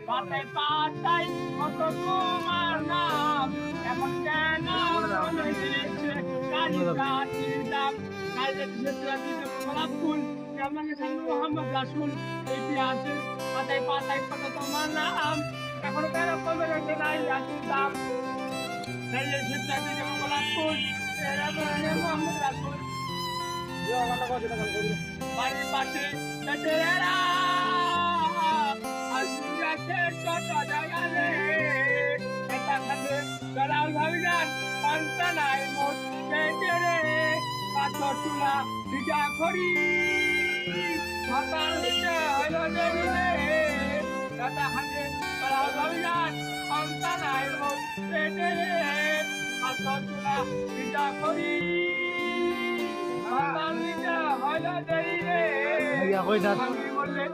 পাতায় পাতায় কত তোমার নাম, এখন কেন মনে হয়েছে কালি কাঠির দাম। কালের ভেতরে দিতে গোলাপ ফুল, কেমন মোহাম্মদ রাসুল, ইতিহাসের পাতায় পাতায় কত তোমার নাম, এখন কেন কমে গেছে নাই রাসুল দাম। কালের ভেতরে দিতে গোলাপ ফুল, মোহাম্মদ রাসুল, বাড়ির পাশে বেটেরা ছোট জায়গালে এটা খাতে গলাল ভাবিগান পান্তা নাই মোট বেটেরে পাথর তুলা ভিজা খড়ি সকাল দিতে হইল দেরি রে দাদা হাতে গলাল ভাবিগান পান্তা নাই মোট বেটেরে পাথর তুলা ভিজা খড়ি সকাল দিতে হইল দেরি রে আমি বললে